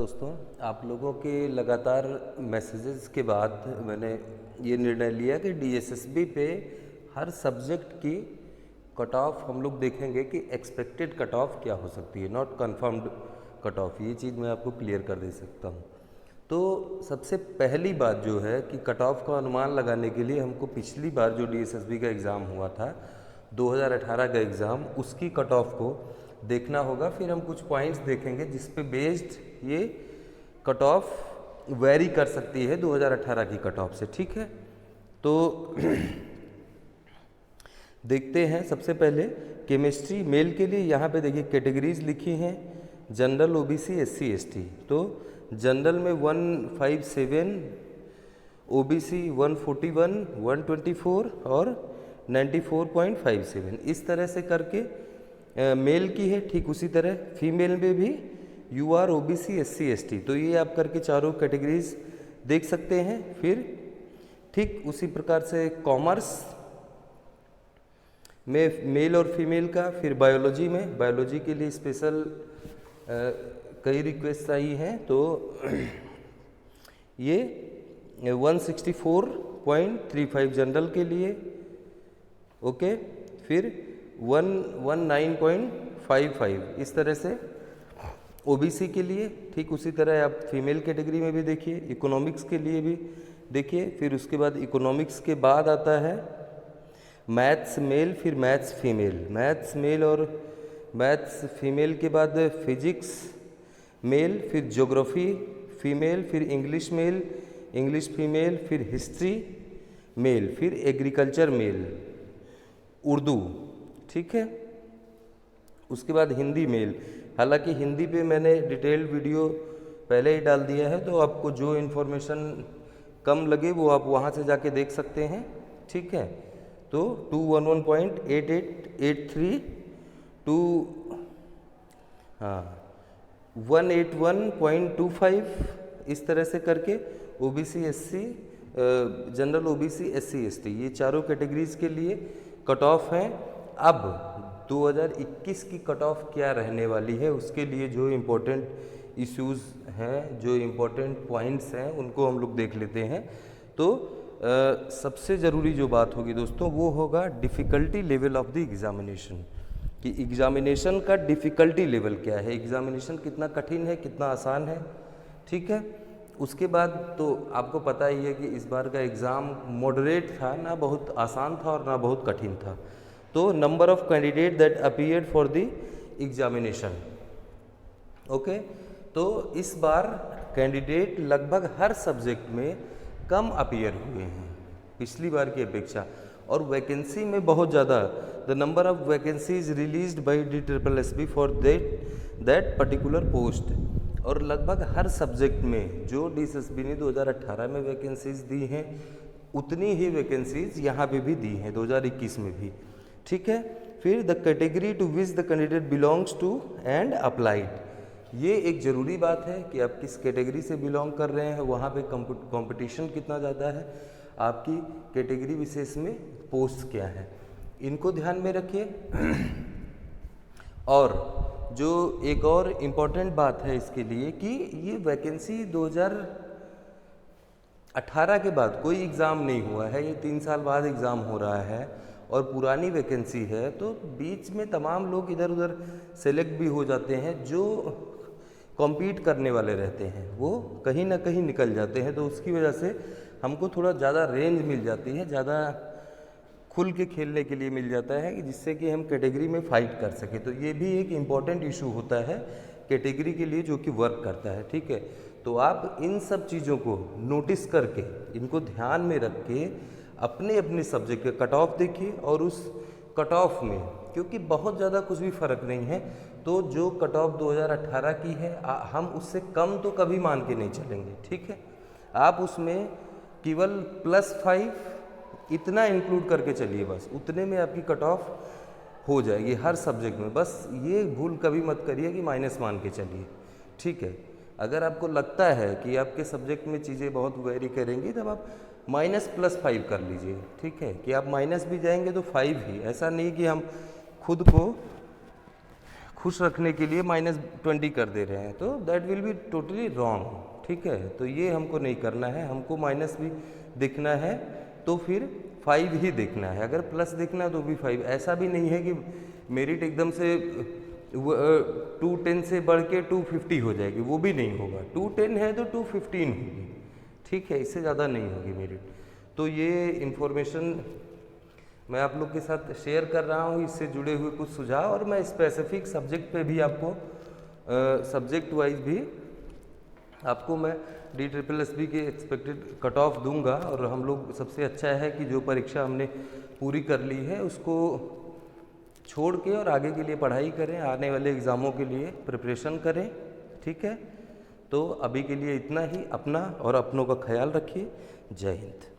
दोस्तों, आप लोगों के लगातार मैसेजेस के बाद मैंने ये निर्णय लिया कि डीएसएसबी पे हर सब्जेक्ट की कट ऑफ हम लोग देखेंगे कि एक्सपेक्टेड कट ऑफ क्या हो सकती है, नॉट कंफर्म्ड कट ऑफ। ये चीज़ मैं आपको क्लियर कर दे सकता हूँ। तो सबसे पहली बात जो है कि कट ऑफ का अनुमान लगाने के लिए हमको पिछली बार जो डीएसएसबी का एग्ज़ाम हुआ था 2018 का एग्ज़ाम, उसकी कट ऑफ को देखना होगा। फिर हम कुछ पॉइंट्स देखेंगे जिस पे बेस्ड ये कट ऑफ वेरी कर सकती है 2018 की कट ऑफ से। ठीक है, तो देखते हैं। सबसे पहले केमिस्ट्री मेल के लिए यहाँ पे देखिए कैटेगरीज लिखी हैं, जनरल, ओबीसी, एससी, एसटी। तो जनरल में 157, ओबीसी 141, 124 और 94.57, इस तरह से करके मेल की है। ठीक उसी तरह फीमेल में भी यूआर, ओबीसी, एससी, एसटी। तो ये आप करके चारों कैटेगरीज देख सकते हैं। फिर ठीक उसी प्रकार से कॉमर्स में मेल और फीमेल का। फिर बायोलॉजी में, बायोलॉजी के लिए स्पेशल कई रिक्वेस्ट आई हैं, तो ये 164.35 जनरल के लिए, ओके। फिर 119.55 इस तरह से ओबीसी के लिए। ठीक उसी तरह आप फीमेल कैटेगरी में भी देखिए, इकोनॉमिक्स के लिए भी देखिए। फिर उसके बाद इकोनॉमिक्स के बाद आता है मैथ्स मेल, फिर मैथ्स फीमेल। मैथ्स मेल और मैथ्स फीमेल के बाद फिजिक्स मेल, फिर ज्योग्राफी फीमेल, फिर इंग्लिश मेल, इंग्लिश फीमेल, फिर हिस्ट्री मेल, फिर एग्रीकल्चर मेल, उर्दू। ठीक है, उसके बाद हिंदी मेल। हालांकि हिंदी पे मैंने डिटेल्ड वीडियो पहले ही डाल दिया है, तो आपको जो इन्फॉर्मेशन कम लगे वो आप वहाँ से जाके देख सकते हैं। ठीक है, तो 211.8883 टू 181.25 इस तरह से करके OBC, SC, general, OBC, SC, ST, ये चारों कैटेगरीज के लिए कट ऑफ हैं। अब 2021 की कट ऑफ क्या रहने वाली है, उसके लिए जो इम्पोर्टेंट इश्यूज़ हैं, जो इम्पोर्टेंट पॉइंट्स हैं, उनको हम लोग देख लेते हैं। तो सबसे ज़रूरी जो बात होगी दोस्तों, वो होगा difficulty level of the examination, कि एग्ज़ामिनेशन का डिफ़िकल्टी लेवल क्या है, एग्ज़ामिनेशन कितना कठिन है, कितना आसान है। ठीक है, उसके बाद तो आपको पता ही है कि इस बार का एग्ज़ाम मॉडरेट था, ना बहुत आसान था और ना बहुत कठिन था। तो number of candidate that appeared for the examination, okay. तो इस बार कैंडिडेट लगभग हर सब्जेक्ट में कम अपीयर हुए हैं पिछली बार की अपेक्षा, और वैकेंसी में बहुत ज़्यादा, the number of vacancies released by DSSB for that particular post. और लगभग हर सब्जेक्ट में जो DSSB ने 2018 में वैकेंसीज दी हैं, उतनी ही वैकेंसीज यहाँ पे भी दी हैं 2021 में भी। ठीक है, फिर the category to which the candidate belongs to and applied, ये एक ज़रूरी बात है कि आप किस कैटेगरी से बिलोंग कर रहे हैं, वहाँ पे कंपटीशन कितना ज़्यादा है, आपकी कैटेगरी विशेष में पोस्ट क्या है, इनको ध्यान में रखिए। और जो एक और इम्पॉर्टेंट बात है इसके लिए कि ये वैकेंसी 2018 के बाद कोई एग्ज़ाम नहीं हुआ है, ये 3 साल बाद एग्ज़ाम हो रहा है और पुरानी वैकेंसी है, तो बीच में तमाम लोग इधर उधर सेलेक्ट भी हो जाते हैं। जो कॉम्पीट करने वाले रहते हैं वो कहीं ना कहीं निकल जाते हैं, तो उसकी वजह से हमको थोड़ा ज़्यादा रेंज मिल जाती है, ज़्यादा खुल के खेलने के लिए मिल जाता है, कि जिससे कि हम कैटेगरी में फ़ाइट कर सकें। तो ये भी एक इम्पॉर्टेंट इशू होता है कैटेगरी के लिए, जो कि वर्क करता है। ठीक है, तो आप इन सब चीज़ों को नोटिस करके, इनको ध्यान में रख के अपने अपने सब्जेक्ट का कट ऑफ देखिए, और उस कट ऑफ में क्योंकि बहुत ज़्यादा कुछ भी फ़र्क नहीं है, तो जो कट ऑफ 2018 की है हम उससे कम तो कभी मान के नहीं चलेंगे। ठीक है, आप उसमें केवल +5 इतना इंक्लूड करके चलिए, बस उतने में आपकी कट ऑफ हो जाएगी हर सब्जेक्ट में। बस ये भूल कभी मत करिए कि माइनस मान के चलिए। ठीक है, अगर आपको लगता है कि आपके सब्जेक्ट में चीज़ें बहुत वेरी करेंगी, तब आप -+5 कर लीजिए। ठीक है, कि आप माइनस भी जाएंगे तो 5 ही, ऐसा नहीं कि हम खुद खुश रखने के लिए -20 कर दे रहे हैं, तो that will be totally wrong. ठीक है, तो ये हमको नहीं करना है, हमको माइनस भी देखना है तो फिर 5 ही देखना है, अगर प्लस देखना है तो भी 5। ऐसा भी नहीं है कि मेरिट एकदम से 210 से बढ़ के 250 हो जाएगी, वो भी नहीं होगा। 210 है तो 215 होगी। ठीक है, इससे ज़्यादा नहीं होगी मेरिट। तो ये इन्फॉर्मेशन मैं आप लोग के साथ शेयर कर रहा हूँ, इससे जुड़े हुए कुछ सुझाव, और मैं स्पेसिफिक सब्जेक्ट पे भी आपको सब्जेक्ट वाइज भी आपको मैं DSSB के एक्सपेक्टेड कट ऑफ दूंगा। और हम लोग सबसे अच्छा है कि जो परीक्षा हमने पूरी कर ली है उसको छोड़ के और आगे के लिए पढ़ाई करें, आने वाले एग्ज़ामों के लिए प्रिपरेशन करें। ठीक है, तो अभी के लिए इतना ही। अपना और अपनों का ख्याल रखिए। जय हिंद।